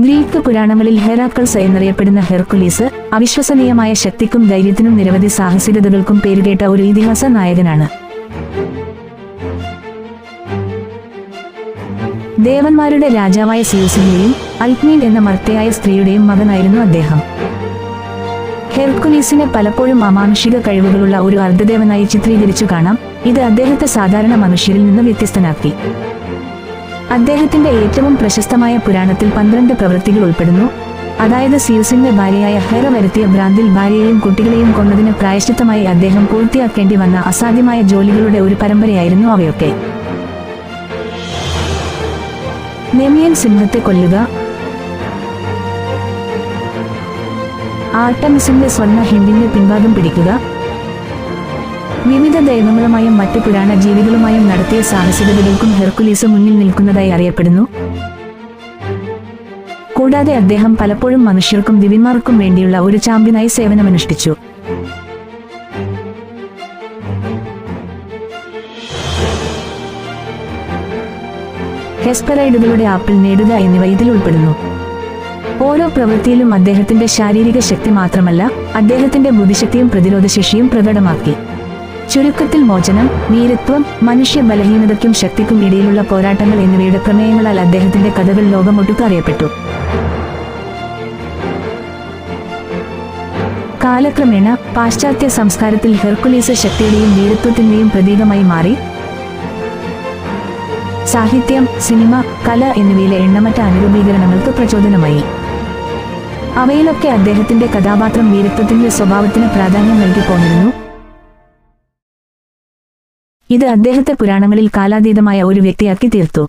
Greek പുരാണങ്ങളിൽ Heracles എന്നറിയപ്പെടുന്ന Hercules അവിശ്വസനീയമായ ശക്തിക്കും ധൈര്യത്തിനും നിരവധി സാഹസികതകൾക്കും പേരുകേട്ട ഒരു ഇതിഹാസ നായകനാണ്. ദേവന്മാരുടെ രാജാവായ സിയൂസിന്റെയും അൽക്മീൻ എന്ന മർത്യയായ സ്ത്രീയുടെയും മകനായിരുന്നു അദ്ദേഹം. ഹെർക്കുലീസിനെ പലപ്പോഴും അമാനുഷിക കഴിവുകളുള്ള ഒരു അർദ്ധദേവനായി ചിത്രീകരിച്ചു കാണാം. ഇത് അദ്ദേഹത്തെ സാധാരണ മനുഷ്യരിൽ നിന്ന് വ്യത്യസ്തനാക്കി. അദ്ദേഹത്തിന്റെ ഏറ്റവും പ്രശസ്തമായ പുരാണത്തിൽ 12 പ്രവൃത്തികൾ ഉൾപ്പെടുന്നു. അതായത് സിയൂസിന്റെ ഭാര്യയായ ഹെറ വരുത്തിയ ഭ്രാന്തിൽ ഭാര്യയെയും കുട്ടികളെയും കൊന്നതിന് പ്രായശ്ചിത്തമായി അദ്ദേഹം പൂർത്തിയാക്കേണ്ടി വന്ന അസാധ്യമായ ജോലികളുടെ ഒരു പരമ്പരയായിരുന്നു അവയൊക്കെ. നെമിയൻ സിംഹത്തെ കൊല്ലുക, ആർട്ടമിസിന്റെ സ്വർണ്ണ ഹിന്ദിന്റെ പിൻഭാഗം പിടിക്കുക, വിവിധ ദൈവങ്ങളുമായും മറ്റ് പുരാണ ജീവികളുമായും നടത്തിയ സാഹസികതകൾക്കും ഹെർക്കുലീസ് മുന്നിൽ നിൽക്കുന്നതായി അറിയപ്പെടുന്നു. കൂടാതെ അദ്ദേഹം പലപ്പോഴും മനുഷ്യർക്കും ദിവ്യന്മാർക്കും വേണ്ടിയുള്ള ഒരു ചാമ്പ്യനായി സേവനമനുഷ്ഠിച്ചു. ഹെസ്പെറൈഡുകളുടെ ആപ്പിൾ നേടുക എന്നിവ ഇതിൽ ഉൾപ്പെടുന്നു. ഓരോ പ്രവൃത്തിയിലും അദ്ദേഹത്തിന്റെ ശാരീരിക ശക്തി മാത്രമല്ല, അദ്ദേഹത്തിന്റെ ബുദ്ധിശക്തിയും പ്രതിരോധശേഷിയും പ്രകടമാക്കി. ചുരുക്കത്തിൽ മോചനം, വീരത്വം, മനുഷ്യ ബലഹീനതയ്ക്കും ശക്തിക്കും ഇടയിലുള്ള പോരാട്ടങ്ങൾ എന്നിവയുടെ പ്രമേയങ്ങളാൽ അദ്ദേഹത്തിന്റെ കഥകൾ ലോകമൊട്ടുക്ക് അറിയപ്പെട്ടു. കാലക്രമേണ പാശ്ചാത്യ സംസ്കാരത്തിൽ ഹെർക്കുലീസ് ശക്തിയുടെയും വീരത്വത്തിന്റെയും പ്രതീകമായി മാറി. സാഹിത്യം, സിനിമ, കല എന്നിവയിലെ എണ്ണമറ്റ അനുരൂപീകരണങ്ങൾക്ക് പ്രചോദനമായി. അവയിലൊക്കെ അദ്ദേഹത്തിന്റെ കഥാപാത്രം വീരത്വത്തിന്റെ സ്വഭാവത്തിന് പ്രാധാന്യം നൽകി പോന്നിരുന്നു. ഇത് അദ്ദേഹത്തെ പുരാണങ്ങളിൽ കാലാതീതമായ ഒരു വ്യക്തിയാക്കി തീർത്തു.